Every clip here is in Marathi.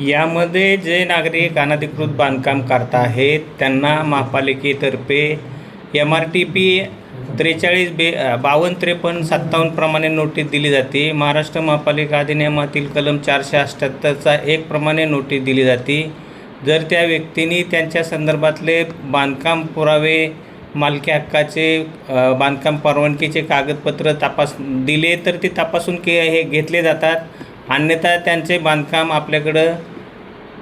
यामध्ये जे नागरिक अनधिकृत बांधकाम करत आहेत त्यांना महापालिकेतर्फे MRTP 435253 प्रमाणे नोटीस दिली जाते। महाराष्ट्र महापालिका अधिनियमातील कलम 478चा 1 प्रमाणे नोटीस दिली जाते। जर त्या व्यक्तींनी त्यांच्या संदर्भातले बांधकाम पुरावे, मालकी हक्काचे, बांधकाम परवानगीचे कागदपत्र दिले तर ते तपासून हे घेतले जातात। अन्यथा त्यांचे बांधकाम आपल्याकडं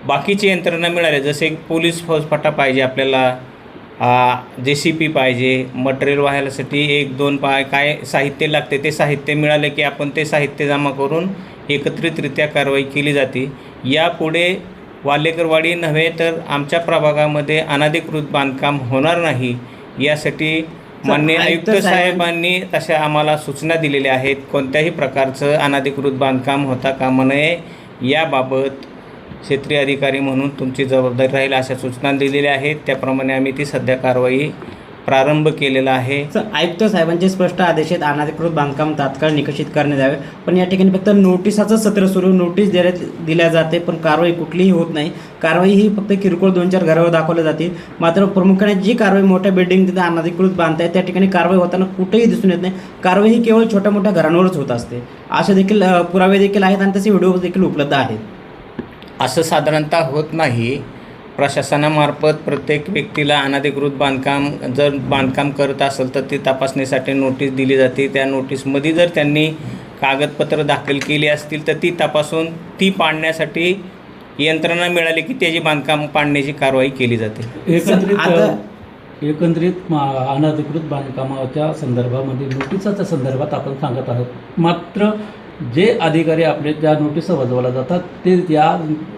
बाकीची यंत्रणा मिळाली, जसे पोलीस फौजफाटा पाहिजे, आपल्याला JCP पाहिजे, मटेरियल वाहायसाठी 1-2 काय साहित्य लागते ते साहित्य मिळाले की आपण ते साहित्य जमा करून एकत्रितरित्या कारवाई केली जाते। यापुढे वालेकरवाडी नव्हे तर आमच्या प्रभागामध्ये अनधिकृत बांधकाम होणार नाही यासाठी माननीय आयुक्त साहेबांनी तशा आम्हाला सूचना दिलेल्या आहेत। कोणत्याही प्रकारचं अनधिकृत बांधकाम होता कामा नये याबाबत क्षेत्रीय अधिकारी म्हणून तुमची जबाबदारी राहील अशा सूचना दिलेल्या आहेत। त्याप्रमाणे आम्ही ती सध्या कारवाई प्रारंभ केलेला आहे। आयुक्त साहेबांचे स्पष्ट आदेश आहेत अनधिकृत बांधकाम तात्काळ निकषित करण्यात यावे, पण या ठिकाणी फक्त नोटिसाचं सत्र सुरू, नोटीस दिल्या जाते पण कारवाई कुठलीही होत नाही। कारवाई ही फक्त किरकोळ 2-4 घरावर दाखवली जाते, मात्र प्रमुखाने जी कारवाई मोठ्या बिल्डिंग तिथे अनधिकृत बांधताय त्या ठिकाणी कारवाई होताना कुठेही दिसून येत नाही। कारवाई ही केवळ छोट्या मोठ्या घरांवरच होत असते। असे देखील पुरावे देखील आहेत आणि तसे व्हिडिओ देखील उपलब्ध आहेत। असं साधारणतः होत नाही। प्रशासनामार्फत प्रत्येक व्यक्तीला अनधिकृत बांधकाम करत असेल तर ती तपासणीसाठी नोटीस दिली जाते। त्या नोटीसमध्ये जर त्यांनी कागदपत्र दाखल केली असतील तर ती तपासून ती पाडण्यासाठी यंत्रणा मिळाली की त्याची बांधकाम पाडण्याची कारवाई केली जाते। एकंदरीत अनधिकृत बांधकामाच्या संदर्भामध्ये नोटिसाच्या संदर्भात आपण सांगत आहोत, मात्र जे अधिकारी आपले ज्या नोटिसा बजावल्या जातात ते या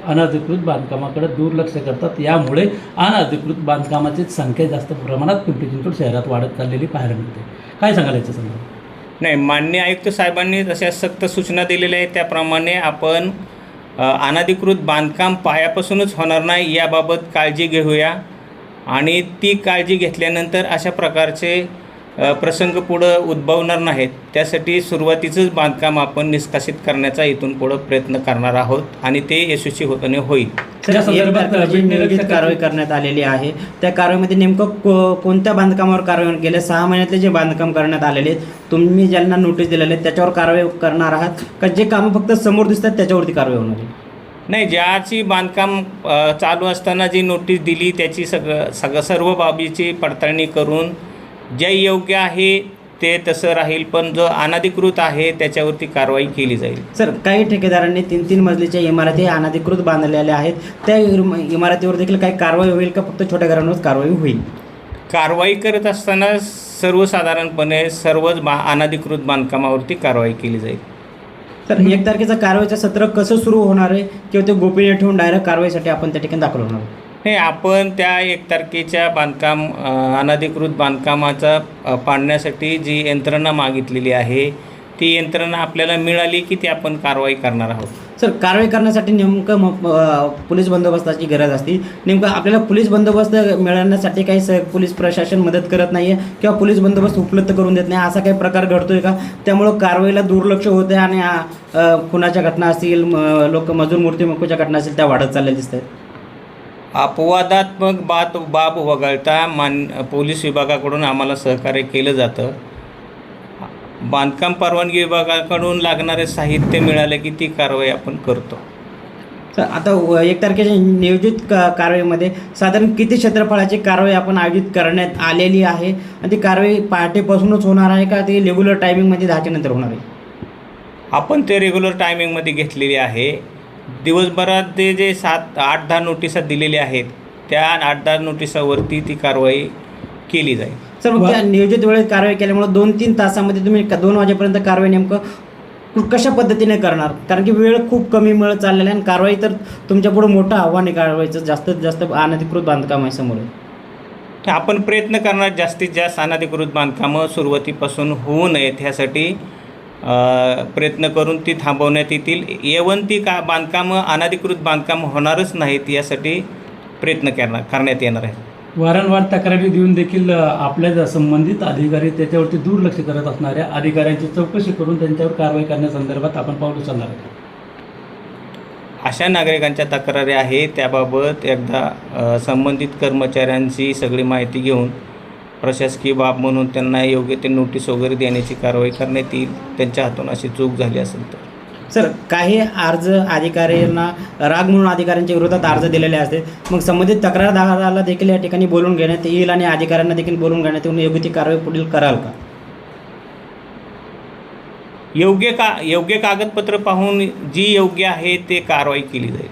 अनधिकृत बांधकामाकडे दुर्लक्ष करतात। यामुळे अनधिकृत बांधकामाची संख्या जास्त प्रमाणात पिंपरी चिंचवड शहरात वाढत चाललेली पाहायला मिळते। काय सांगाल याच्या संदर्भात? नाही, माननीय आयुक्त साहेबांनी तशा सक्त सूचना दिलेल्या आहेत त्याप्रमाणे आपण अनधिकृत बांधकाम पायापासूनच होणार नाही याबाबत काळजी घेऊया आणि ती काळजी घेतल्यानंतर अशा प्रकारचे प्रसंग पुढं उद्भवणार नाहीत। त्यासाठी सुरुवातीचंच बांधकाम आपण निष्कासित करण्याचा इथून पुढं प्रयत्न करणार आहोत आणि ते यशस्वी होताना होईल। त्या संदर्भात जी नियोजित कारवाई करण्यात आलेली आहे त्या कारवाईमध्ये नेमकं कोणत्या बांधकामावर कारवाई गेल्या 6 महिन्यातले जे बांधकाम करण्यात आलेले तुम्ही ज्यांना नोटीस दिलेले त्याच्यावर कारवाई करणार आहात का जे कामं फक्त समोर दिसतात त्याच्यावरती कारवाई होणार आहे? नाही, ज्याची बांधकाम चालू असताना जी नोटीस दिली त्याची सर्व बाबीची पडताळणी करून जे योग्य आहे ते तसं राहील, पण जो अनधिकृत आहे त्याच्यावरती कारवाई केली जाईल। सर, काही ठेकेदारांनी 3-3 मजलीच्या इमारती अनधिकृत बांधलेल्या आहेत, त्या इमारतीवर देखील काही कारवाई होईल का फक्त छोट्या घरांवर कारवाई होईल? कारवाई करत असताना सर्वसाधारणपणे सर्वच अनधिकृत बांधकामावरती कारवाई केली जाईल। सर, 1 तारखेचं कारवाईचं सत्र कसं सुरू होणार आहे किंवा ते गोपनीय ठेवून डायरेक्ट कारवाईसाठी आपण त्या ठिकाणी दाखल होणार? नाही, आपण त्या 1 तारखेच्या अनधिकृत बांधकामाचा पाडण्यासाठी जी यंत्रणा मागितलेली आहे ती यंत्रणा आपल्याला मिळाली की ती आपण कारवाई करणार आहोत। सर, कारवाई करण्यासाठी नेमकं पोलीस बंदोबस्ताची गरज असते, नेमकं आपल्याला पोलीस बंदोबस्त मिळवण्यासाठी काही पोलीस प्रशासन मदत करत नाही आहे किंवा पोलीस बंदोबस्त उपलब्ध करून देत नाही, असा काही प्रकार घडतोय का? त्यामुळं कारवाईला दुर्लक्ष होते आणि खुनाच्या घटना असतील, मजूर मृत्युमुखीच्या घटना असतील त्या वाढत चालल्या दिसत आहेत। अपवादात्मक बाब वगळता पोलीस विभागाकडून आम्हाला सहकार्य केलं जातं। बांधकाम परवानगी विभागाकडून लागणारे साहित्य मिळाले की ती कारवाई आपण करतो। तर आता 1 तारखेच्या नियोजित कारवाईमध्ये साधारण किती क्षेत्रफळाची कारवाई आपण आयोजित करण्यात आलेली आहे आणि ती कारवाई पहाटेपासूनच होणार आहे का ती रेग्युलर टायमिंगमध्ये 10च्या नंतर होणार आहे? आपण ते रेग्युलर टायमिंगमध्ये घेतलेली आहे। दिवसभरात ते जे 7-8-10 नोटिसा दिलेल्या आहेत त्या 8-10 नोटिसावरती ती कारवाई केली जाईल। सर, मग त्या नियोजित वेळेत कारवाई केल्यामुळे 2-3 तासामध्ये तुम्ही 2 वाजेपर्यंत कारवाई नेमकं कशा पद्धतीने करणार? कारण की वेळ खूप कमी मिळत चाललेला आहे आणि कारवाई तर तुमच्या पुढे मोठं आव्हान आहे कारवाईचं, जास्तीत जास्त अनधिकृत बांधकाम आहे समोर। आपण प्रयत्न करणार जास्तीत जास्त अनधिकृत बांधकामं सुरुवातीपासून होऊ नयेत ह्यासाठी प्रयत्न करून ती थांबवण्यात येतील। ती बांधकामं अनधिकृत बांधकाम होणारच नाहीत यासाठी प्रयत्न करण्यात येणार आहे। वारंवार तक्रारी देऊन देखील आपल्या संबंधित अधिकारी त्याच्यावरती दुर्लक्ष करत असणाऱ्या अधिकाऱ्यांची चौकशी करून त्यांच्यावर कारवाई करण्यासंदर्भात आपण पाऊल उचलणार आहे। अशा नागरिकांच्या तक्रारी आहेत त्याबाबत एकदा संबंधित कर्मचाऱ्यांची सगळी माहिती घेऊन प्रशासकीय बाब म्हणून त्यांना योग्य ते नोटीस वगैरे देण्याची कारवाई करण्यात येईल, त्यांच्या हातून अशी चूक झाली असेल तर. सर, काही अर्ज अधिकाऱ्यांना राग म्हणून अधिकाऱ्यांच्या विरोधात अर्ज दिलेले असते, मग संबंधित तक्रारदाराला देखील या ठिकाणी बोलून घेण्यात येईल आणि अधिकाऱ्यांना देखील बोलून घेण्यात येऊन योग्य ती कारवाई पुढील कराल का? योग्य कागदपत्र पाहून जी योग्य आहे ते कारवाई केली जाईल.